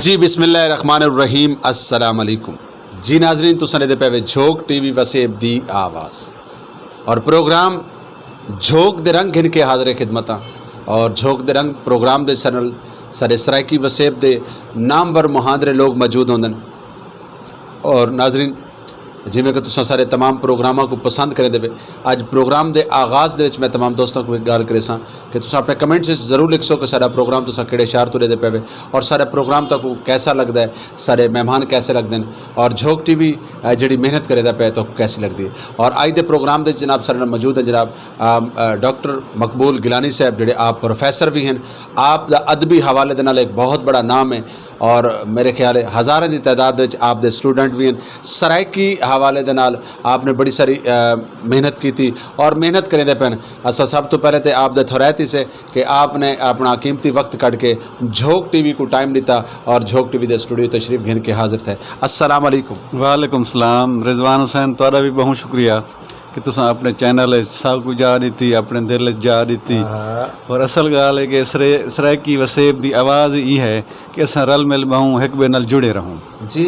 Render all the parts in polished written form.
जी बिस्मिल्लाहिर्रहमानिर्रहीम अस्सलाम वालेकुम जी नाजरीन तुसां दे पे झोक टीवी वसेब दी आवाज़ और प्रोग्राम झोक दे रंग घिन के हाज़िर खिदमत और झोक दे रंग प्रोग्राम दे चैनल सारे सराइकी वसेब दे नामवर मुहांदरे लोग मौजूद होंगे और नाजरीन जिमें कि तुसां सारे तमाम प्रोग्रामां को पसंद करें दे अज प्रोग्राम के आगाज़ दे मैं तमाम दोस्तों को एक गल करे सा कि तुसां अपने कमेंट्स जरूर लिख सो कि सारा प्रोग्राम तुसां किहड़े शहर तो दे पे और सारे प्रोग्राम तक कैसा लगता है, सारे मेहमान कैसे लगते हैं और झोक टीवी जी मेहनत करे पे तो कैसी लगती है। और अज के प्रोग्राम के जनाब सारे नाल मौजूद हैं जनाब डॉक्टर मकबूल गिलानी साहब जोड़े आप प्रोफैसर भी हैं, आप दा अदबी हवाले दे नाल एक बहुत बड़ा नाम है और मेरे ख्याल है हज़ारों की तादाद में आप दे स्टूडेंट भी हैं। सराइकी हवाले दे नाल आपने बड़ी सारी मेहनत की थी और मेहनत करें पैन असा सब तो पहले तो आप दे थोरैती से कि आपने अपना कीमती वक्त कट के झोक टीवी को टाइम दिता और झोक टीवी दे स्टूडियो तशरीफ घिन के हाजिर थे। अस्सलाम वालेकुम। वालेकुम सलाम। रिजवान हुसैन तुहाडा भी बहुत शुक्रिया कि तुसा अपने चैनल सब कुछ जा दी थी, अपने दिल जा दी थी। और असल गाल है कि सराइकी वसेब की आवाज़ ये है कि अस रल मिल बहुँ एक बे नाल जुड़े रहूँ। जी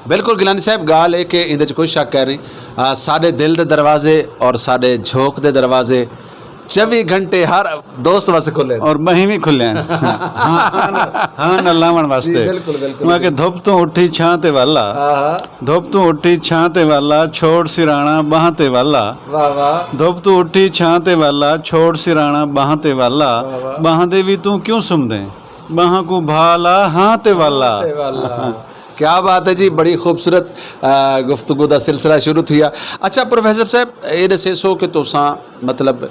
बिल्कुल गिलानी साहब गाल है कि इहदे कोई शक है नहीं, साडे दिल के दरवाजे और साडे झोक के दरवाजे 24 घंटे हर दोस्त वास्ते खुले और मही भी खुले हैं हाँ न लावण वास्ते। बिल्कुल बिल्कुल मैं कि धुप तो उठी छां ते वाला, धुप तो उठी छां ते वाला छोड़ सिराणा बाहां ते वाला, वाह वाह। धुप तो उठी छां ते वाला छोड़ सिराणा बाहां ते वाला, बाहां दे भी तू क्यों सुम दे बाहां को भाला हाँ ते वाला। क्या बात है जी, बड़ी खूबसूरत गुफ्तगू का सिलसिला शुरू थिया। अच्छा प्रोफेसर साहब ये दसे सो कि तुसां मतलब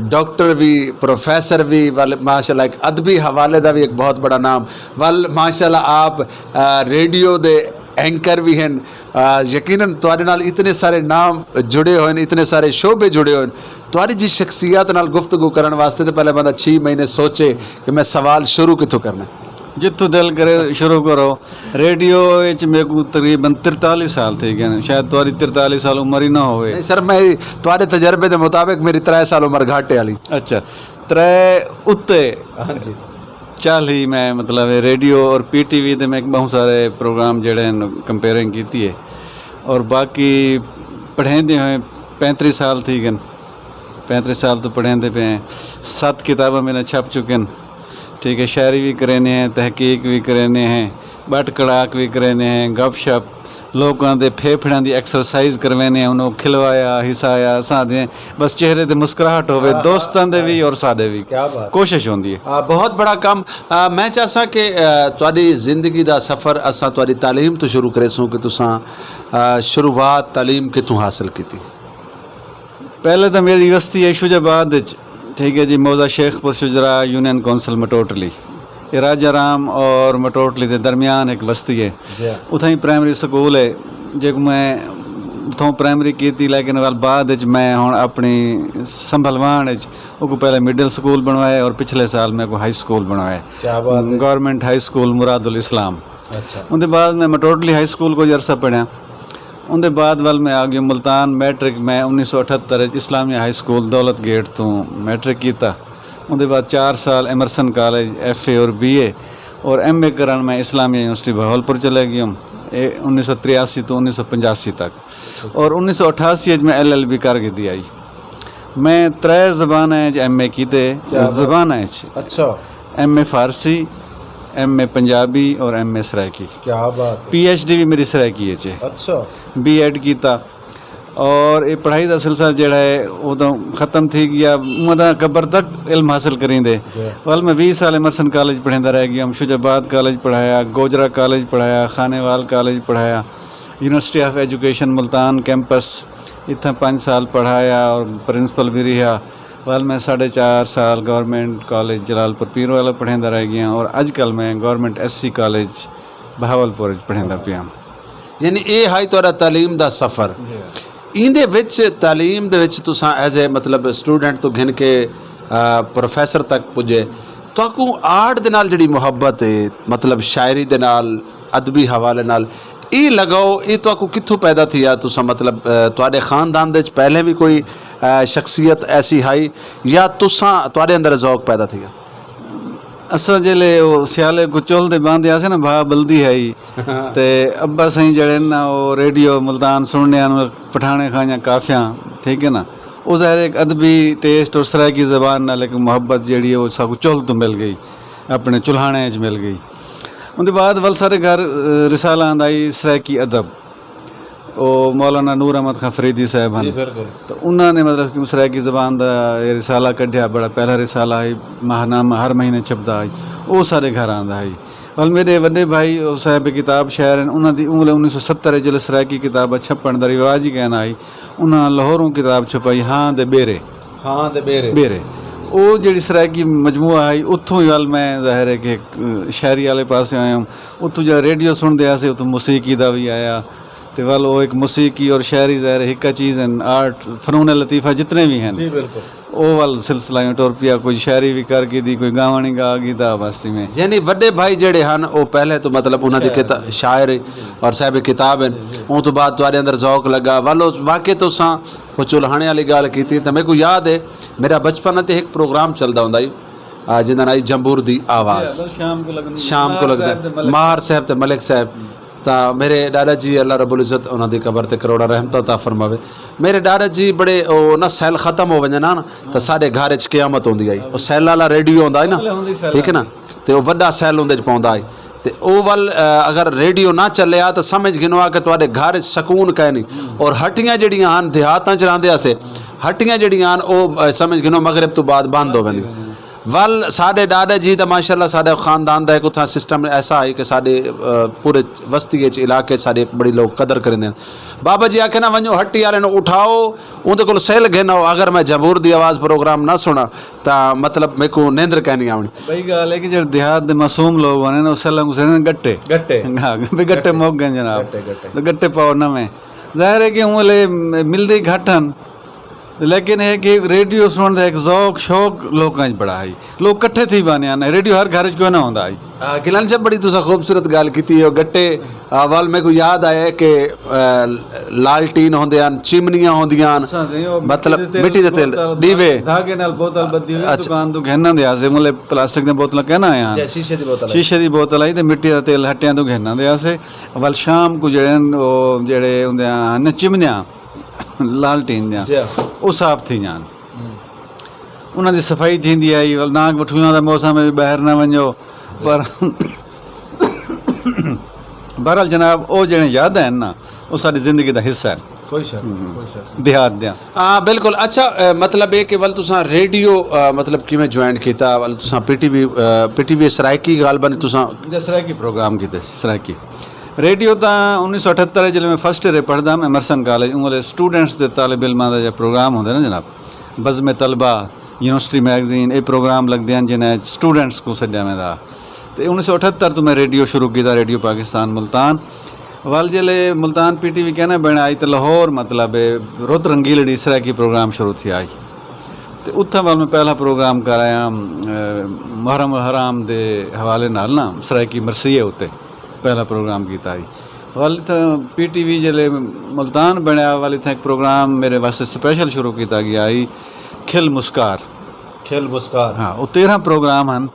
डॉक्टर भी प्रोफेसर भी वाल माशाल्लाह एक अदबी हवाले का भी एक बहुत बड़ा नाम वाल माशाल्लाह आप रेडियो दे एंकर भी हैं। यकीनन तुहाडे नाल इतने सारे नाम जुड़े हुए, इतने सारे शोबे जुड़े हुए। तुहाडी जी शख्सियत नाल गुफ्तगू करने वास्ते तो पहले बंदा 6 महीने सोचे कि मैं सवाल शुरू कितों करना। जितों दिल करे शुरू करो। रेडियो मेरे को तकरीबन 43 साल थी गए, शायद तुम्हारी 43 साल उम्र ही ना होवे। नहीं सर, मैं तुम्हारे तजर्बे के मुताबिक मेरी 3 साल उम्र घाटे वाली। अच्छा 3 उत्ते। हाँ जी 40 मैं मतलब रेडियो और PTV दे में बहुत सारे प्रोग्राम जड़े कंपेयरिंग की है और बाकी पढ़ेंदे हुए 35 साल थी गए, 35 साल तो पढ़ेंदे पे हैं। 7 किताबें मैंने छप चुके हैं, ठीक है। शायरी भी करेने हैं, तहकीक भी करेने हैं, बट कड़ाक भी करेने हैं, गप शप लोगों के फेफड़ों की एक्सरसाइज करवाने हैं, उन्होंने खिलवाया हिसाया साधे बस चेहरे ते मुस्कुराहट होवे दोस्तों दे भी और साडे भी। क्या बात कोशिश होंदी है। बहुत बड़ा काम। मैं चाहसा कि तुहाडी जिंदगी का सफ़र असां तुहाडी तालीम तो शुरू करेसूं कि तुसां शुरुआत तालीम कितों हासिल की थी? पहले तो मेरी बस्ती है शुजाबाद, ठीक है जी, मौजा शेखपुर शुजरा यूनियन कौंसल मटोटली, ये राजा राम और मटोटली के दरमियान एक बस्ती है। उतना ही प्राइमरी स्कूल है जो मैं उतों प्राइमरी की थी, लेकिन वाल बाद मैं हूँ अपनी संभलवान को पहले मिडिल स्कूल बनवाया और पिछले साल मेरे को हाई स्कूल बनवाया, गवर्नमेंट हाई स्कूल मुरादुल इस्लाम। अच्छा उनके बाद मैं मटोटली हाई स्कूल को अरसा पढ़िया। उनके बाद वाल मैं आ गया मुल्तान मैट्रिक मैं 1978 इस्लामिया हाई स्कूल दौलत गेट तो मैट्रिक किया। उनके बाद 4 साल एमरसन कॉलेज FA और BA और MA करन मैं इस्लामिया यूनिवर्सिटी बहावलपुर चले गया 1983 तो 1985 तक। और 1988 में LLB करके दी आई। मैं 3 ज़बान MA की ज़बान। अच्छा MA फ़ारसी, MA पंजाबी और MA सराइकी। क्या बात है। PhD भी मेरी सराइकी है। अच्छा B.Ed किया और ये पढ़ाई का सिलसिला जड़ा है वो तो ख़त्म थी गया, मदा कबर तक इल्म हासिल करेंदे। वाल मैं 20 साल एमरसन कॉलेज पढ़ेंदा रह गया, शुजाबाद कॉलेज पढ़ाया, गोजरा कॉलेज पढ़ाया, खानेवाल कॉलेज पढ़ाया, university of education Multan campus इतना 5 साल पढ़ाया और प्रिंसिपल भी रहा। वाल मैं 4.5 साल गवर्नमेंट कॉलेज जलालपुर पीर वाला पढ़ेंदा रह गया और अजकल मैं गवर्नमेंट SC कॉलेज बहावलपुर पढ़ेंदा पिया। यानी ये हाई तुहाडा तालीम का सफ़र। इंदे विच तालीम दे विच तुसां एज ए मतलब स्टूडेंट तो घिन के प्रोफेसर तक पुजे, तो आर्ट दे नाल जिहड़ी मुहब्बत है मतलब शायरी दे नाल अदबी हवाले नाल ये लगाओ ये तो कित्थों पैदा थी? तुसा मतलब तुहाडे खानदान दे पहले भी कोई शख्सियत ऐसी हाई या तुसा तुहाडे अंदर ज़ौक पैदा थी? असां जेल्लै सियाले को चुल्ह ते बांधे आसे ना भा बल्दी है ते अब्बा साईं जड़े ना वो रेडियो मुल्तान सुनने पठाने खां काफियाँ ठीक है ना वो ज़ाहिर एक अदबी टेस्ट और सराइकी ज़बान नाल एक मुहब्बत जी वो साकू चुल्ह तो मिल गई अपने चुल्हाने च मिल गई। उनके बाद वल सारे घर रिसाला आंदा आई सराइकी अदब वो मौलाना नूर अहमद खां फरीदी साहब हैं तो उन्होंने मतलब सराइकी ज़बान का रिसाला कढ़िया बड़ा पहला रिसाला है माहनामा हर महीने छपदा है वो सारे घर आंदा है। वल मेरे वड्डे भाई साहब किताब शायर हैं उन्होंने उंगल 1970 जो सराइकी किताब छपण का रिवाज ही कहना आई उन्होंने लाहौरों किताब छपाई हाँ दे बेरे बेरे वो जी सराइकी मजमूआ है उत्थों ही वल मैं ज़ाहिर है कि शायरी वाले पास आया हूँ उत्थों जो रेडियो सुनते आसे उत्थों मौसीकी का भी आया तो वल वो एक मौसीकी और शायरी ज़ाहिर एक चीज़ है आर्ट फनून लतीफ़ा जितने भी हैं वो वल सिलसिला टुर पिया कोई शायरी भी कर की दी कोई गावणी गा गई था बस्ती में यानी वड्डे भाई जड़े हैं वो पहले तो मतलब उन्होंने किताब शायर और साहब किताब हैं उन तो बाद तुहाडे अंदर ज़ौक लगा वालो वाकई तो सा वो चुल्हाने वाली गल की तो मेरे को याद है मेरा बचपन ते एक प्रोग्राम चलता होंदा जिंदा नाई जंबूर दी आवाज़ शाम को लगता मार साहब ते मलिक साहब तो मेरे दादा जी अल्लाह रब्बुल इज़्ज़त उन्होंने कबर ते करोड़ा रहमत अता फरमावे मेरे दादा जी बड़े ना सैल ख़त्म हो वजन ना तो साढ़े घर च क़यामत होंदी आई वो सैल वाला रेडियो होंदा है ना ठीक है ना तो वड्डा सैल उंदे च पौंदा है तो वो वल अगर रेडियो ना चलिया तो समझ गिनो आ कि तुहाडे घर च सकून कै नहीं और हट्टियां जड़ियां हैं देहातां च रहिंदे असे हट्टियां जड़ियां हैं वो समझ गिनो मगरिब तो बाद बंद हो वेंदी वल साढ़े दादा जी तो माशाअल्लाह साढ़े खानदान का एक उतना सिस्टम ऐसा है कि साढ़े पूरे बस्ती इलाके साढ़े बड़ी लोग कदर करेंगे बाबा जी आखे ना वनो हट्टी वाले उठाओ उनके को सैल घेना अगर मैं जंबूर की आवाज़ प्रोग्राम ना सुना तो मतलब मेरे को नींदर कहनी आवनी बई गाल है कि जो देहात के मासूम लोग होने ना सैल गट्टे गट्टे हाँ भी गट्टे मुक गए जनाब तो गट्टे पाओ नवें ज़ाहिर है कि उंगले मिलते घट हैं लेकिन है कि रेडियो सुनने का एक ज़ौक शौक लोगों बड़ा है लोग कट्ठे थी बने आने रेडियो हर घर क्यों ना होंदा है गिलानी साहब बड़ी तुसा खूबसूरत गल की गट्टे वाल मेरे को याद आया कि लालटीन होंदे हैं चिमनियां होंदियां मतलब मिट्टी दे तेल दीवे धागे नाल बोतल बद्दी हुई दुकान तो घेना दे से मुले प्लास्टिक दी बोतल कहना आया शीशे दी बोतल आई ते मिट्टी दा तेल हट्टियां तो घेना दे से वल शाम को जेड़े होंदे हैं चिमनियां लालटीन वो साफ थी जान उन्होंने सफाई थी आई नाक वठूं का मौसम में बहर न वनो पर बहरहाल जनाब वो जड़े याद हैं ना वो सारी जिंदगी का हिस्सा है कोई देहात दिया हाँ बिल्कुल अच्छा मतलब ये कि वल तुसा रेडियो मतलब किवें ज्वाइन किया वल तुसा पीटीवी सराइकी गल बनी तुसा सराइकी प्रोग्राम किते सराइकी रेडियो तो 1978 जिले में फर्स्ट ईयर पढ़दा एमरसन कॉलेज उंगले स्टूडेंट्स के तालिब इल्मां दा प्रोग्राम होंदे ना जनाब बज़्म तलबा यूनिवर्सिटी मैगजीन ये प्रोग्राम लगते हैं जिन्हें स्टूडेंट्स को सद्या में था तो 1978 तो मैं रेडियो शुरू किया रेडियो पाकिस्तान मुल्तान वाल जिले मुल्तान PTV कहना बना आई तो लाहौर मतलब रुत रंगीलड़ी सराइकी प्रोग्राम शुरू थी आई तो उत्थे वाल मैं पहला प्रोग्राम कराया मुहर्रम हराम के हवाले नाल ना सराइकी मरसिए उत्ते पहला प्रोग्राम किया आई वाल PTV जिले मुल्तान बनया वाली था एक प्रोग्राम मेरे वास्ते स्पेशल शुरू किया गया आई खिल मुस्कार हाँ वो 13 प्रोग्राम हैं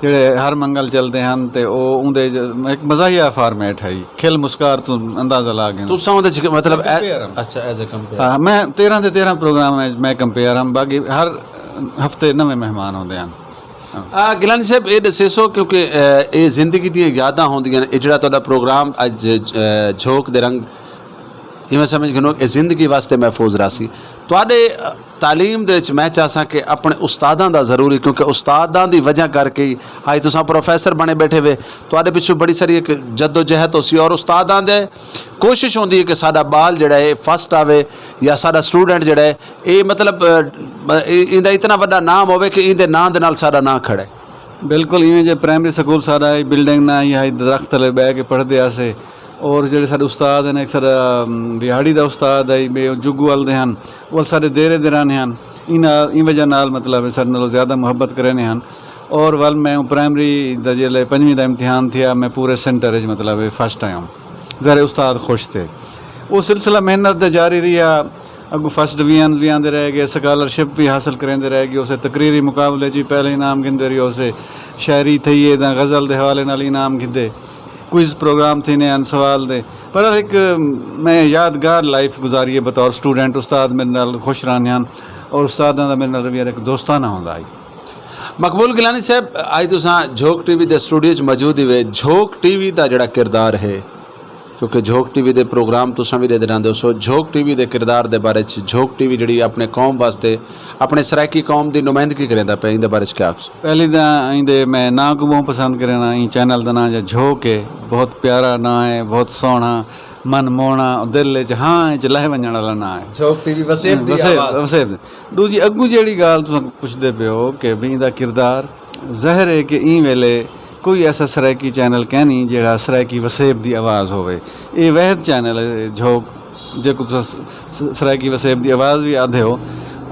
जोड़े हर मंगल चलते हैं तो उनके एक मज़ाहिया फॉर्मेट है खिल मुस्कार तो अंदाज़ा ला गया मतलब अच्छा एज ए कंपेयर हाँ मैं 13 के 13 प्रोग्राम मैं कंपेयर हम बाकी हर हफ्ते नवे मेहमान होंगे हैं गिलानी साहब ये दसेसो क्योंकि ये जिंदगी दी यादां होंदियां ये जिहड़ा तुहाडा प्रोग्राम अज झोक दे रंग इवें समझ गिनो ये जिंदगी वास्ते महफूज रहा तुहाडे तालीम दे विच मैं चाहसा कि अपने उस्तादां दा ज़रूरी क्योंकि उस्तादां दी वजह करके ही अज तुसां प्रोफैसर बने बैठे हुए तुहाडे पिछों बड़ी सारी एक जद्दोजहद होसी और उस्तादां दे कोशिश होंदी है कि साडा बाल जिहड़ा है फस्ट आवे या साडा स्टूडेंट जिहड़ा है ये मतलब इंदा इतना वड्डा नाम होवे कि इंदे नाम दे नाल साडा नाम खड़े बिल्कुल इवें जे प्राइमरी स्कूल साडा बिल्डिंग ना ही दरख्त थले बह के पढ़ते आसे और जो साढ़े उस्ताद हैं एक सर बिहाड़ी का उस्ताद है बे जुगू वाल दे हैं वो सारे देरे दराने हैं इन वजह नाल मतलब सर नालों ज़्यादा मुहब्बत करेने हैं और वाल मैं प्राइमरी दा जिले 5वीं का इम्तिहान थिया मैं पूरे सेंटर मतलब फर्स्ट आया हूँ ज़रा उस्ताद खुश थे वो सिलसिला मेहनत जारी रहा अगू फस्ट डिवीजन भी आते रह गए, स्कॉलरशिप भी हासिल करेंदे रह गए, उसे तकरीरी मुकाबले जी पहले इनाम गिंदे रही, उसे शायरी थी दा गज़ल के हवाले नाल इनाम गिंदे, क्विज़ प्रोग्राम थे ने सवाल दे। पर एक मैं यादगार लाइफ गुजारी है बतौर स्टूडेंट। उस्ताद मेरे नाल खुश रहने हैं और उस्तादां दा मेरे नाल रवैया एक दोस्ताना होंदा है। मकबूल गिलानी साहब, अज तुसां झोक टीवी के स्टूडियो च मौजूद हुए। झोक टीवी का जिहड़ा किरदार है, क्योंकि झोक टीवी के प्रोग्राम तुसां भी देते रहंदे हो, सो झोक टीवी के किरदार के बारे च झोक टीवी जिहड़ी अपने कौम वास्ते अपने सराइकी कौम की नुमाइंदगी करेंदा पे, इहदे बारे च क्या आखो? पहली तो इंदे मैं ना को बहुत पसंद करना, ई चैनल का नाम जो झोक है, बहुत प्यारा ना है, बहुत सोहना, मन मोहना, दिल च हाँ च लह वजण वाला ना है। झोक टीवी वसेब दी आवाज़। वसेब दूजी अगू जी गाल तुम पुछते पे हो कि भी इंदा किरदार ज़ाहिर है कि ई वेले कोई ऐसा सराइकी चैनल कै नहीं जेड़ा सराइकी वसेब की आवाज़ होवे। ये वहद चैनल है झोक जो सराइकी वसेब की आवाज़ भी आधे हो।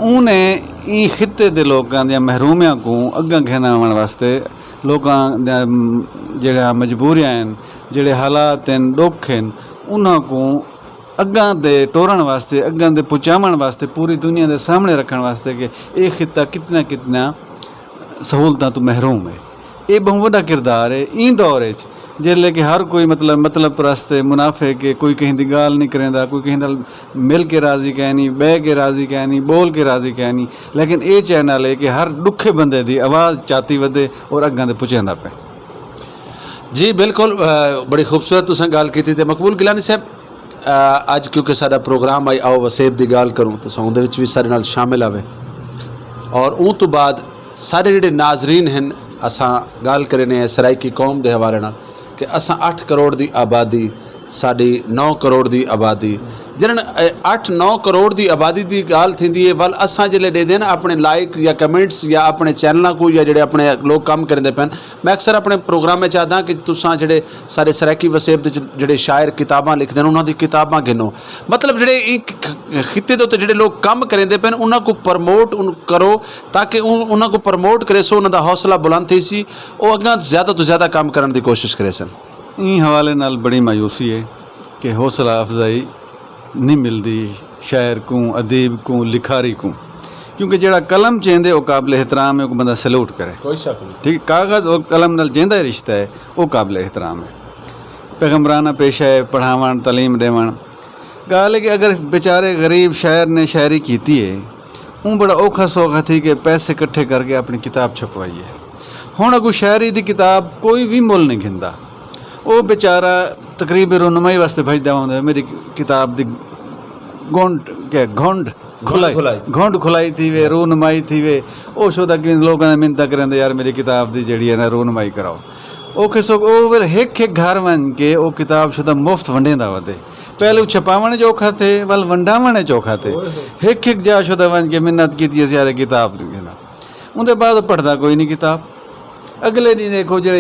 उन्हें ई खिते के लोगों दी महरूमियां को अग्गां खिनावन वास्ते लोकां जेड़ा मजबूरियां हैं, जेड़े हालात हैं, दुख हैं, उन्हां को अग्गां दे टोरन वास्ते, अग्गां दे पहुँचावन वास्ते, पूरी दुनिया के सामने रखने वास्ते कि ये खिता कितना कितना सहूलतां तो महरूम है। ये बहुत बड़ा किरदार है इन दौर जिसले कि हर कोई मतलब परस्ते मुनाफे के कोई कहीं की गाल नहीं करेंदा, कोई कहीं नाल मिल के राजी कह नहीं, बह के राजी कह नहीं, बोल के राजी कह नहीं। लेकिन ये चैनल है कि हर दुखे बंदे की आवाज़ चाती वधे और अग्गां दे पुछांदा पे। जी बिल्कुल, बड़ी खूबसूरत तुसें गल की थी। मकबूल गिलानी साहब, अज क्योंकि साडा प्रोग्राम आई आओ वसेब की गल करूँ तो उहदे विच भी साडे नाल शामिल आवे, और उन तो बाद सारे जिहड़े नाजरीन हैं असां गल करने सराइकी कौम के हवाले नाल कि असां 8 करोड़ की आबादी, साड़ी 9 करोड़ की आबादी, जिन्हें 8-9 करोड़ की आबादी की गाल थी है, वाल असां जिले दे दें अपने लाइक या कमेंट्स या अपने चैनलों को या जोड़े अपने लोग काम करेंदे पैन। मैं अक्सर अपने प्रोग्राम में चाहता कि तुसां जिहड़े सारे सराइकी वसेब दे जिहड़े शायर किताबां लिखते हैं उन्हों दी किताबां गिनो, मतलब जिहड़े खिते दे उत्ते जिहड़े लोग काम करेंदे पैन उन्हां को प्रमोट करो, ताकि उन्हां को प्रमोट करे सो उन्हां दा हौसला बुलंद थी सी, वो अग्गां ज़्यादा तो ज़्यादा काम करने की कोशिश करे सन। ई हवाले नाल बड़ी मायूसी है कि हौसला अफजाई नहीं मिलती शायर को, अदीब को, लिखारी को, क्योंकि जड़ा कलम चेंदे वो काबिल एहतराम है, वो बंदा सैल्यूट करे, कोई शक नहीं। ठीक, कागज़ और कलम नाल जेंदा ही रिश्ता है, वो काबिल एहतराम है। पैगम्बराना पेशा है, पढ़ावन तलीम देवन। गाल है कि अगर बेचारे गरीब शायर ने शायरी की है, वो बड़ा औखा सौखा थी कि पैसे इकट्ठे करके अपनी किताब छपवाई है। हुण अगू शायरी की किताब कोई भी मुल नहीं घिंदा, वो बेचारा तकरीबन रुनमाई वास्ते भजदा होंदा, मेरी किताब दी घुंड खुलाई थी वे, रूनमाई थी वे, वो शुदा कि लोगों ने मिन्नत करेंदे यार मेरी किताब दी जड़ी है ना रूनमाई कराओ। ओखे सो ओ फिर एक घर वन के वो किताब शुदा मुफ्त वंडेंदा वधे। पहले छपावण चौखा थे, वल वंडावण चौखा थे, एक जा शुदा वन के मिन्नत की यार किताब दी ना, उनके बाद पढ़ता कोई नहीं किताब। अगले दिन देखो जी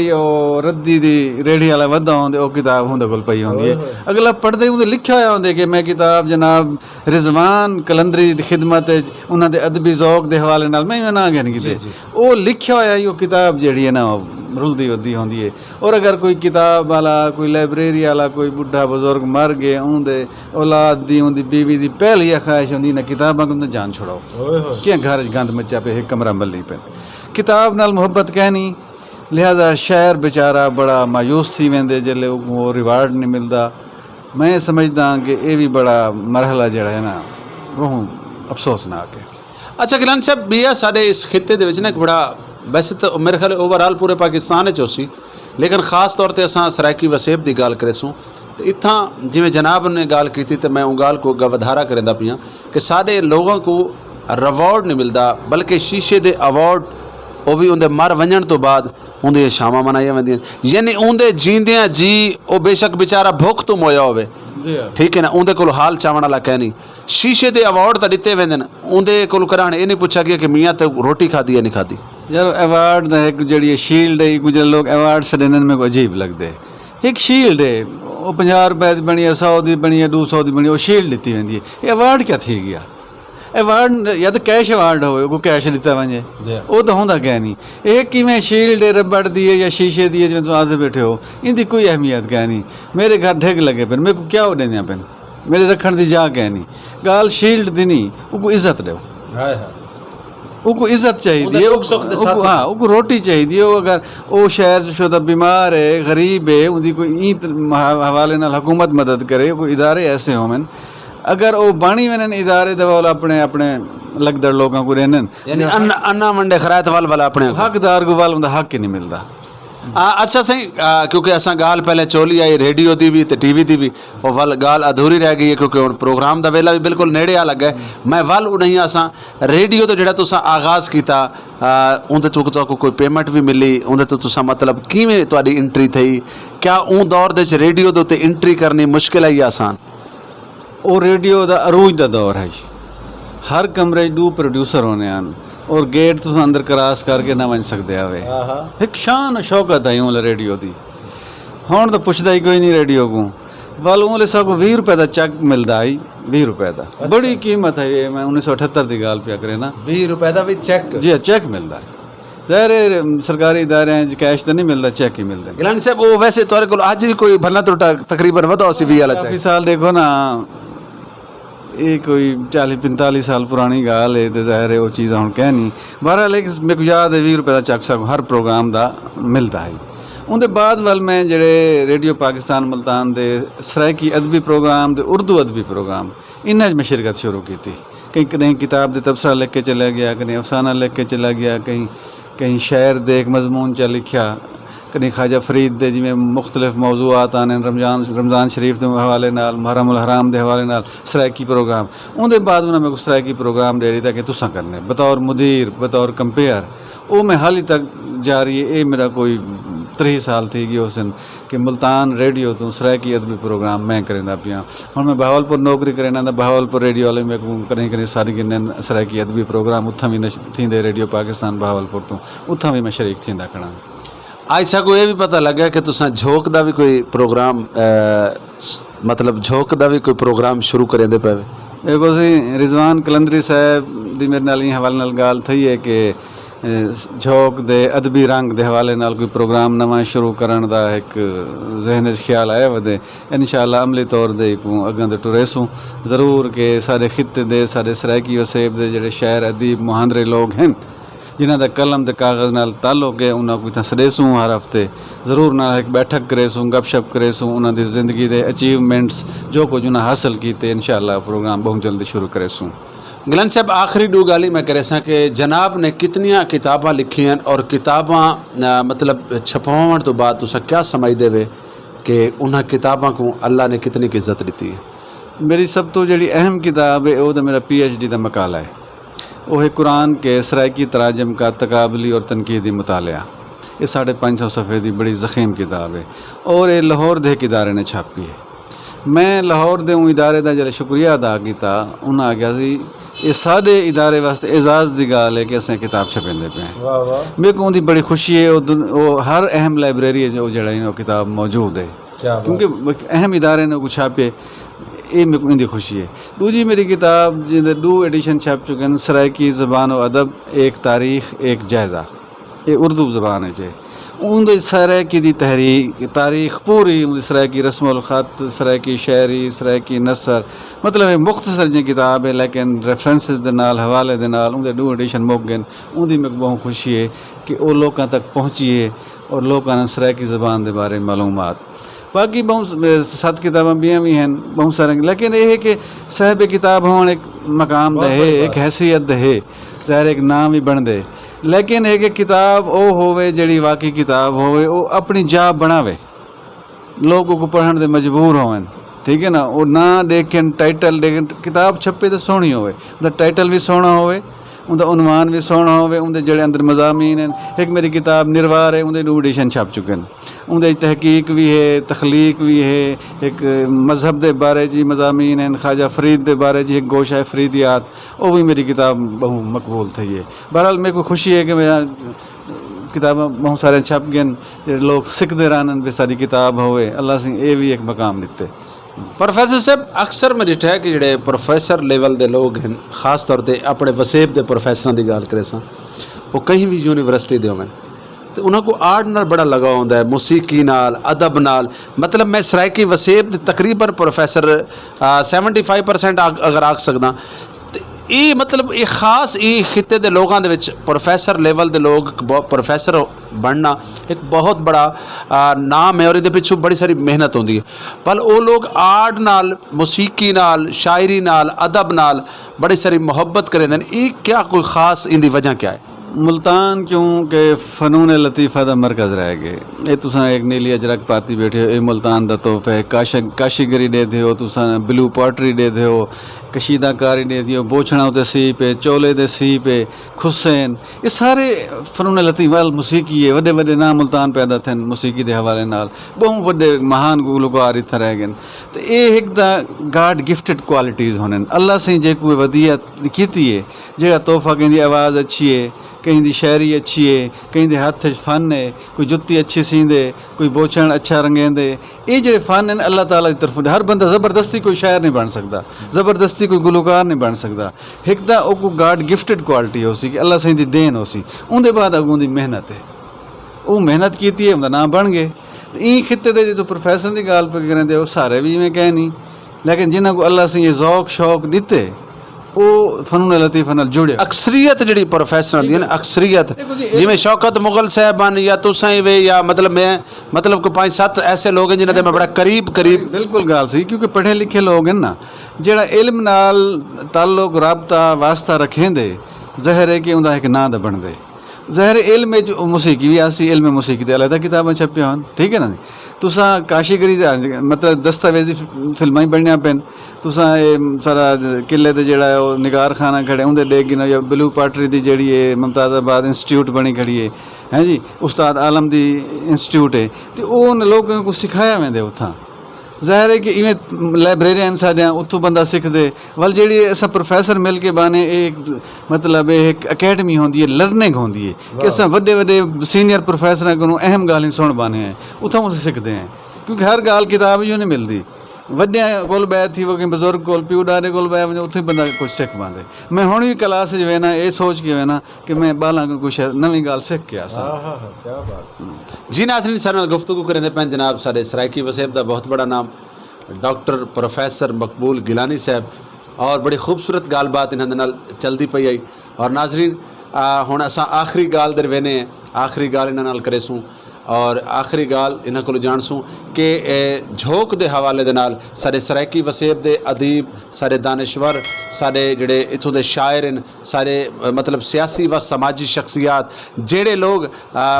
रद्दी दी रेहड़ी वाला वधा होंगे, वो किताब उनके कोल पई होंदी है। अगला पढ़ते ही उन्हें लिखा होया होंगे कि मैं किताब जनाब रिजवान कलंदरी की खिदमत उन्होंने अदबी जौक के हवाले नाल मैं ना गहन की वो लिखा होया ही, वो किताब जी है ना रुलदी वधी होंदी है। और अगर कोई किताब वाला, कोई लाइब्रेरी वाला, कोई बुढ़ा बुजुर्ग मर गए, उनके औलाद की, उनकी बीवी की पहली ख्वाहिश होंगी ना किताबा को जान छुड़ाओ, क्या घर गंद मचा पे, एक कमरा मल्ली पे, किताब नाल मुहब्बत कहनी। लिहाजा शायर बेचारा बड़ा मायूस थी वेंदे जिले वो रिवार्ड नहीं मिलता। मैं समझदा कि ये भी बड़ा मरहला जड़ा है ना वो अफसोसनाक है। अच्छा गिलानी साहब, भैया साढ़े इस खिते दे विच ना एक बड़ा, वैसे तो मेरे ख्याल ओवरऑल पूरे पाकिस्तान च सी, लेकिन खास तौर पर असां सराइकी वसेब की गल करेसूँ तो इत्थां जिवें जनाब ने गल की तो मैं उस गल को वधारा करेंदा पियां कि साढ़े लोगों को रिवॉर्ड नहीं मिलता, बल्कि शीशे के अवार्ड वो भी उनके मर वजन तो बाद उनकी शामां मनाई वेंदियां, यानी उनके जींदियां जी वो बेशक बेचारा भुख तो मोया होवे, ठीक है ना, उनके कोल हाल चावण वाला कह नहीं, शीशे के अवार्ड तो दिते वेंदे उनके कोल कराने ये नहीं पूछा गया कि मियाँ तो रोटी खाधी है नहीं खाधी। यार अवार्ड एक जी शील्ड है, कुछ लोग अवार्ड से देने में अजीब लगते है। एक शील्ड है वो 50 रुपए की बनी है, 100 की बनी है, 200 की बनी, वो शील्ड दी वेंदी है। ये अवार्ड क्या थी गया? अवार्ड या तो कैश अवार्ड हो, कैश दिता वजे, वो तो होंदा क्या नहीं। ये किमें शील्ड है रबड़ दी है या शीशे दी है जिवें तुम आदे बैठे हो, इनकी कोई अहमियत क्या नहीं। मेरे घर ढेग लगे पे, मेरे को क्या हो देने पे, मेरे रखण दी जा कै नहीं गाल शील्ड दी नहीं उनको इज्जत दो उनको इज्जत चाहिए हाँ उनको रोटी चाहिए अगर वो शहर से शुदा बीमार है गरीब है उनकी कोई हवाले नाल हुकूमत मदद करे कोई इदारे ऐसे होवन अगर वो बाणी वनन इदारे दे वाल अपने अपने लगदड़ लोगों को रहन यानी अन्ना मंडे खरायत वाल अपने हकदार को वाल उनका हक ही नहीं मिलता अच्छा सही क्योंकि असा गाल पहले चोली आई रेडियो की भी तो टीवी की भी और वल गाल अधूरी रह गई है क्योंकि हुण प्रोग्राम का वेला भी बिल्कुल नेड़े आ लगा है मैं वल नहीं असा रेडियो तो जो तुसा आगाज़ किया उनके तो कोई पेमेंट भी मिली उनके तो तुसा मतलब किवें तुहाडी एंट्री थी क्या उन दौर दे रेडियो के उत्ते एंट्री करनी मुश्किल है या आसान वो रेडियो का अरूज का दौर है हर कमरे 2 प्रोड्यूसर होने हैं और गेट तुम अंदर क्रॉस करके ना बन सकते आवे एक शान शौकत है उन रेडियो की हुण तो पुछदा ही कोई नहीं रेडियो को वाल उन सगों 20 रुपए का चेक मिलता है 20 रुपए का बड़ी कीमत है ये मैं 1978 की गाल पिया करे ना 20 रुपए का भी चेक जी चेक मिलता है ज़ाहिर सरकारी इदारे कैश तो नहीं मिलता चेक ही मिलता है गिलानी साहब वो वैसे तुहाडे कोल अज भी कोई भला त्रुटा तकरीबन वधा सी 20 वाला चेक काफ़ी साल देखो ना ये कोई 40-45 साल पुरानी गाल है तो ज़ाहिर है वो चीज़ हम कह नहीं बहरहाल लेकिन मेरे को याद है 20 रुपए का चक सक हर प्रोग्राम का मिलता है उनके बाद वाल मैं जेड़े रेडियो पाकिस्तान मुल्तान दे सराइकी अदबी प्रोग्राम दे उर्दू अदबी प्रोग्राम इन्हें में शिरकत शुरू की थी कहीं किताब दे तबसरा लिख के चला गया कहीं अफसाना लिख के चला गया कहीं शायर दे एक मजमून चा लिखा कहीं ख्वाजा फरीद दे जिमें मुख्तलिफ मौजूआत आने रमज़ान शरीफ के हवाले नाल मुहर्रम उल हराम के हवाले नाल सराइकी प्रोग्राम उनके बाद उन्हें मेरे को सराइकी प्रोग्राम दे रही था कि तुसा करने बतौर मुदीर बतौर कंपेयर वो मैं हाल ही तक जारी है ये मेरा कोई 3 साल थी गई उस दिन कि मुल्तान रेडियो तो सराइकी अदबी प्रोग्राम मैं करेंदा पिया हुण मैं बहावलपुर नौकरी करेना तो बहावलपुर रेडियो वाले मेरे को करें सारी गिन सराइकी अदबी प्रोग्राम उतना भी थींदे रेडियो पाकिस्तान बहावलपुर तो उतना भी मैं शरीक थींदा खड़ा आज सगों ये भी पता लगा कि तुसा झोक का भी कोई प्रोग्राम मतलब झोक का भी कोई प्रोग्राम शुरू करेंदे पे देखो सी रिजवान कलंदरी साहब दी मेरे नाल हवाले नाल गाल थी है कि झोक दे अदबी रंग दे हवाले नाल कोई प्रोग्राम नवा शुरू करन दा एक जहन ख्याल आया वदे इंशाअल्लाह अमली तौर दे को अगां दे टुरेसूं ज़रूर के सारे खित्ते दे सारे सराइकी वसेब दे जेड़े शायर अदीब मुहांदरे लोग हैं जिन्हों का कलम के कागज़ नाल ताल्लुक है उन्होंने को इतना सदेसूँ हर हफ्ते ज़रूर ना एक बैठक करेसूँ गपशप करेसूँ उन्होंने ज़िंदगी के अचीवमेंट्स जो कुछ उन्हें हासिल किए इंशाअल्लाह प्रोग्राम बहुत जल्दी शुरू करेसूँ गिलानी साहब आखिरी दो गाली मैं करे सा कि जनाब ने कितनियां किताबां लिखी हैं और किताबां मतलब छपावन तो बाद तुसा क्या समझ देवे कि उन्हें किताबां को अल्लाह ने कितनी की इज्जत दी है मेरी सब तो जी अहम किताब है वो तो मेरा PhD का मकाला है वो है कुरान के सराइकी तराजम का तकाबली और तनकीदी मुतालिया ये 550 सफ़े की बड़ी ज़ख़ीम किताब है और ये लाहौर दे इदारे ने छापी है मैं लाहौर दे इदारे का जरा शुक्रिया अदा किया उन्हें आख्या ये सारे इदारे वास्ते एजाज़ की गाल है कि असें किताब छपेंदे पे हैं मेरे को उनकी बड़ी खुशी है वो हर अहम लाइब्रेरी है जो जड़ा किताब मौजूद है क्योंकि अहम इदारे ने कुछ छापे ये मेरे को इनकी खुशी है दूजी मेरी किताब जिंदे 2 एडिशन छप चुके हैं सराइकी ज़बान और अदब एक तारीख एक जायज़ा ये उर्दू ज़बान है जे उनके सराइकी दी तहरीक तारीख पूरी उनकी सराइकी रस्मुल ख़त सराइकी शायरी सराइकी नसर मतलब मुख्तसर जी किताब है लेकिन रेफरेंसेस दे नाल हवाले दे नाल उनके 2 एडिशन मुक गए उनकी मेरे को बहुत खुशी है कि वो लोगों तक पहुँची है और लोगों ने सराइकी ज़बान के बारे मालूमात बाकी बहुत 7 किताबें भी हैं बहुत सारे लेकिन ये है कि साहिब किताब होने एक मकाम दे है एक हैसियत है ज़ाहिर एक नाम ही बन दे लेकिन एक किताब वो होवे जड़ी वाकई किताब होवे वो अपनी जा बनावे लोगों को पढ़ने दे मजबूर होवन ठीक है ना वो ना देखें टाइटल देखें किताब छपे तो सोहनी होवे उनका टाइटल भी सोहना होवे उनका उनवान भी सोहना होवे उनके जड़े अंदर मजामीन हैं एक मेरी किताब निर्वार है उनके 2 एडिशन छप चुके हैं उनके तहकीक भी है तख्लीक भी है एक मजहब के बारे जी मजामीन हैं ख्वाजा फरीद के बारे जी एक गोशा फरीदियात वो भी मेरी किताब बहुत मकबूल थी है बहरहाल मेरे को खुशी है कि मेरा किताबें बहुत सारे छप गए लोग सिखते रहन भी सारी किताब होवे अल्लाह से ये भी एक मकाम दिते प्रोफेसर साहब अक्सर मैं डिठा है कि जोड़े प्रोफेसर लेवल के लोग हैं खास तौर पर अपने वसेब के प्रोफेसर की गल करे वो कहीं भी यूनिवर्सिटी दे होवन ਤੇ ਉਹਨਾਂ ਕੋ ਆਰਟ ਨਾਲ ਬੜਾ ਲਗਾ ਹੁੰਦਾ ਹੈ, ਮੌਸੀਕੀ ਨਾਲ, ਅਦਬ ਨਾਲ। ਮਤਲਬ ਮੈਂ ਸਰਾਇਕੀ ਵਸੇਬ ਦੇ ਤਕਰੀਬਨ ਪ੍ਰੋਫੈਸਰ 75% ਅਗਰ ਆਖ ਸਕਦਾ। ਤੇ ਇਹ ਮਤਲਬ ਇਹ ਖਾਸ ਇਹ ਖਿੱਤੇ ਦੇ ਲੋਕਾਂ ਦੇ ਵਿੱਚ ਪ੍ਰੋਫੈਸਰ ਲੈਵਲ ਦੇ ਲੋਕ ਪ੍ਰੋਫੈਸਰ ਬਣਨਾ ਇੱਕ ਬਹੁਤ ਬੜਾ ਨਾਮ ਹੈ, ਔਰ ਇਹਦੇ ਪਿੱਛੋਂ ਬੜੀ ਸਾਰੀ ਮਿਹਨਤ ਹੁੰਦੀ ਹੈ। ਪਰ ਉਹ ਲੋਕ ਆਰਟ ਨਾਲ, ਮੌਸੀਕੀ ਨਾਲ, ਸ਼ਾਇਰੀ ਨਾਲ, ਅਦਬ ਨਾਲ बड़ी सारी मोहब्बत करें। ये क्या कोई ख़ास इनकी वजह क्या है? मुल्तान क्योंकि फ़नून लतीफ़ा का मरकज़ रह गए। ये तुसा एक नीली अजरक पाती बैठे हो, ये मुल्तान का तोहफा है। काशीगरी दे दो, तुसा ब्लू पॉटरी दे दो, कशीदाकारी दे दियो, बोछना उते सीप है, चोले दे सीप है, खुसैन, ये सारे फ़नून लतीफ़ा मौसीकी है। वड्डे वड्डे नाम मुल्तान पैदा थे मौसीकी के हवाले नाल, बहुत वड्डे महान गुलकार इत्थे रह गए। तो ये एक गॉड गिफ्टेड क्वालिटीज़ होने अल्लाह से जे कोई वधिया कीती है, जेड़ा तोहफा कहीं आवाज़ अच्छी है, कहीं दी शायरी अच्छी है, कहीं दे हाथ फन है, कोई जुत्ती अच्छी सींदे, कोई बोछण अच्छा रंगेंदे, ये जेड़े फन हैं अल्लाह ताला की तरफ। हर बंदा ज़बरदस्ती कोई शायर नहीं बन सकता, ज़बरदस्ती कोई गुलकार नहीं बन सकता। एक दा वो गॉड गिफ्टेड क्वालिटी हो सी कि अल्लाह से दी देन हो सी। उनके बाद अगों दी मेहनत है, वो मेहनत की है, उनका नाम बन गए। तो ई खिते दे जो प्रोफैसर की गल पे करें वो सारे भी मैं कह नहीं, लेकिन जिन्होंने को अल्लाह से ये ज़ौक शौक दिते वो फनून लतीफ़ा नाल जुड़े। अक्सरियत जी प्रोफैसर होंदी है ना, अक्सरियत जिमें शौकत मुगल साहबान या तुसां वे या मतलब मैं मतलब कोई 5-7 ऐसे लोग हैं जिन्होंने मैं बड़ा करीब बिल्कुल गाल सी, क्योंकि पढ़े लिखे लोग हैं ना, जेड़ा इल्म नाल ताल्लुक राबता वास्ता रखेंदे, ज़ाहिर है कि उनका एक नां दा बनदे। ज़ाहिर इल्म मौसीकी भी आसी, इल्म मौसीकी दे अलग किताबां छपियां होन, ठीक है ना। तुसा काशीगरी मतलब दस्तावेजी फिल्मां ही बननियां पैन, तुसा सारा किले दे जेड़ा है वो निगार खाना खड़े उंदे लेगी ना, या ब्लू पॉटरी दी जेड़ी है मुमताज़ाबाद इंस्टीट्यूट बनी खड़ी है जी, उस्ताद आलम दी इंस्टीट्यूट है। तो उन लोगों को सिखाया वेंदे उथा। ज़ाहिर है कि इवें लाइब्रेरियन साढ़ियां उतों बंदा सीखदे। वल जेड़ी अस प्रोफैसर मिल के बाने एक मतलब एक अकैडमी होंदी है, लर्निंग होंदी है कि अस वड्डे वड्डे सीनियर प्रोफैसर को अहम गाल सुन पाने हैं, उतों उस सीखते हैं। क्योंकि हर गाल किताब जो नहीं मिलती, वड्डे कोल बैठ थी वो कि बजुर्ग कोल प्यू डारे कोल बैठ उत्थे बंदा कुछ सीख पाते। मैं हुण भी क्लास जो है ना ये सोच के ना कि मैं बाला कुछ नवी गाल सीख के आसा। क्या बात जी। नाज़रीन सारे नाल गुफ्तगू करेंदे पैन जनाब सारे सराइकी वसेब का बहुत बड़ा नाम डॉक्टर प्रोफैसर मकबूल गिलानी साहब, और बड़ी खूबसूरत गाल बात इन्हां दे नाल चलदी पई आई। और नाज़रीन हुण असां आखिरी गाल दे वेने आखिरी गाल इन्हां नाल करेसूं, और आखिरी गाल इन्हां कोलों जानसूं कि झोक दे हवाले दे नाल सारे सराइकी वसेब दे अदीब, सारे दानिशवर, सारे जेड़े इत्थों दे शायर हैं, सारे मतलब सियासी व समाजी शख्सियात जेड़े लोग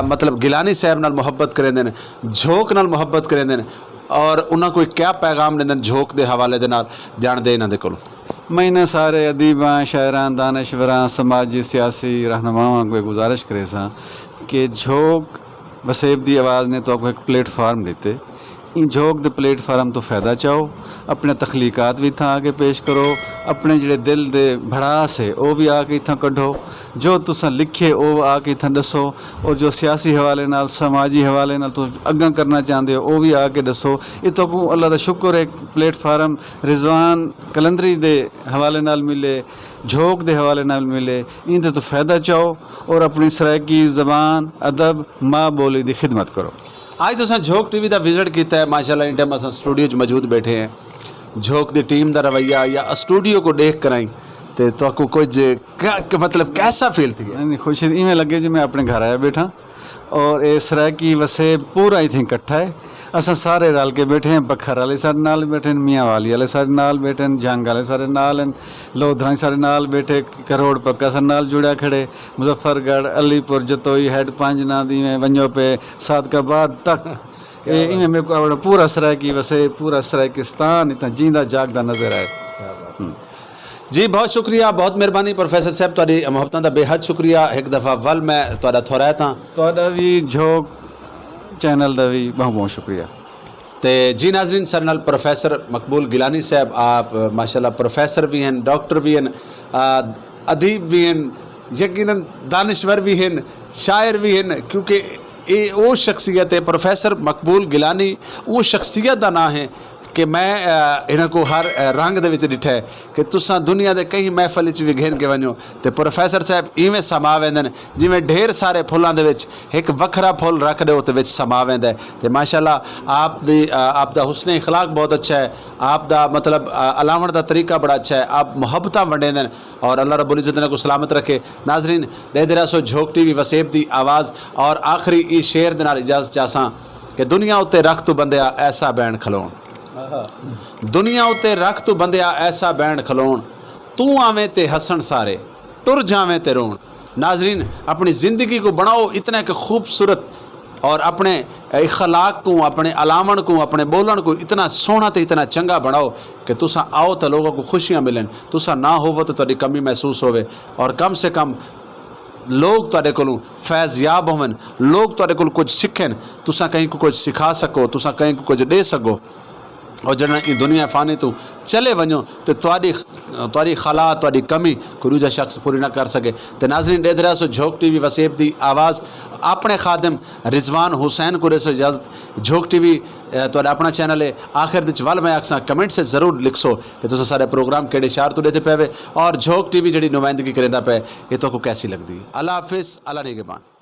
मतलब गिलानी साहब नाल मुहब्बत करेंदे ने, झोक नाल मुहब्बत करेंदे ने, और उन्हां कोई क्या पैगाम देंदे झोक दे हवाले दे नाल जानदे इन्हां दे कोलों। मैं इन्हें सारे अदीबां, शायरां, दानिशवरां, समाजी सियासी रहनुमावां को गुजारिश करे सा कि झोक वसेब दी आवाज़ ने तो आपको एक प्लेटफार्म देते, इन झोक दे प्लेटफार्म तो फ़ायदा चाहो, अपने तख्लीकात भी इत्थां आके पेश करो, अपने जेड़े दिल दे भड़ास है वो भी आके इत्थां कढो, जो तुसां लिखे वो आके इत्थां दसो, और जो सियासी हवाले नाल समाजी हवाले नाल तुस अग्गां करना चाहते हो वो भी आके दसो। ये तो को अल्लाह दा शुक्र है प्लेटफार्म रिजवान कलंदरी दे हवाले नाल मिले, झोक दे हवाले नाल मिले, इनते तो फ़ायदा चाहो और अपनी सराइकी ज़बान अदब माँ बोली दी खिदमत करो। आज तुसां झोक टीवी का विजिट किया है माशाल्लाह, इन टाइम असां स्टूडियो मौजूद बैठे हैं। झोक दी टीम का रवैया या स्टूडियो को देख कर आई तो कुछ मतलब कैसा फील थी? नहीं खुशी इवें लगे जो मैं अपने घर आया बैठा, और ये सराइकी वसेब पूरा इत्थे इकट्ठा है। असां सारे रल के बैठे हैं, बखर वाले सारे नाल बैठे हैं, मियाँ वाली वाले सारे नाल बैठे हैं, जंग वाले सारे नाल हैं, लोधरा सारे नाल बैठे, करोड़ पक्का सारे नाल जुड़िया खड़े, मुजफ्फरगढ़, अलीपुर, जतोई, हेड पांच नादी में वंजो पे सादकाबाद तक ये इवें मेरे को पूरा सराइकी वसेब, पूरा सराइकिस्तान इतना जींदा जागदा नजर आए। जी बहुत शुक्रिया, बहुत मेहरबानी प्रोफैसर साहब, तुहाडी मुहब्बतां दा बेहद शुक्रिया। एक दफ़ा वल मैं तुहाडा थोड़ा था, तुहाडा भी झोक चैनल का भी बहुत बहुत शुक्रिया। तो जी नाज़रीन सारे नाल प्रोफैसर मकबूल गिलानी साहब, आप माशाल्लाह प्रोफैसर भी हैं, डॉक्टर भी हैं, अदीब भी हैं, यकीनन दानिश्वर भी हैं, शायर भी हैं, क्योंकि ये वो शख्सियत है प्रोफैसर मकबूल गिलानी वो शख्सियत का नाम है कि मैं इन्हां को हर रंग दे विच डिठा है कि तुसां दुनिया दे कई महफिल च भी घेन के वञो तो प्रोफैसर साहब इवें समा वेंदे ने जिवें ढेर सारे फुल्लां दे विच एक वखरा फुल रख दो तो विच समा वेंदा है। तो माशाअल्लाह आप दा हुस्न इखलाक बहुत अच्छा है, आप दा मतलब अलावण दा तरीका बड़ा अच्छा है, आप मुहब्बतां वंडेंदे ने और अल्लाह रब्बुल इज़्ज़त ने को सलामत रखे। नाज़रीन ॾेदे रहो झोक टीवी वसेब दी आवाज़ और आखिरी इस शेर दे नाल इजाज़त चाहसां कि दुनिया उत्ते रख तू बंदिया ऐसा बैन खलोण, दुनिया उत्ते रख तू बंदिया ऐसा बैन खलोण, तू आवें ते हसन सारे टुर जावें ते रोण। नाजरीन अपनी ज़िंदगी को बनाओ इतना कि खूबसूरत और अपने इखलाक को अपने अलावण को अपने बोलन को इतना सोहना तो इतना चंगा बनाओ कि तुसा आओ तो लोगों को खुशियाँ मिलन, तुसा ना होवो तो तुहाडी कमी महसूस होवे और कम से कम लोग तुहाडे कोलों फैज़याब होवन, लोग तुहाडे कोलों कुछ सीखन, तुसा कहीं को कुछ सिखा सको, तुसा कहीं को कुछ दे सको और जॾहिं ई दुनिया फ़ानी तू चले वञो तो तुहाडी खला तुहाडी कमी कोई दूजा शख्स पूरी ना कर सके। तो नाज़रीन ॾेदे रहो झोक टीवी वसेब दी आवाज़ अपने खादिम रिजवान हुसैन को देसो इजाज़त। झोक टीवी तुहाडा अपना चैनल है, आखिर विच वल मैं आखसां कमेंट से ज़रूर लिखसो कि तुस सारे प्रोग्राम केड़े शहर तो देते पे और झोक टीवी जिहड़ी नुमाइंदगी करेंदा पे ये तो को कैसी लगदी है। अल्लाह हाफिज़, अल्लाह निगहबान।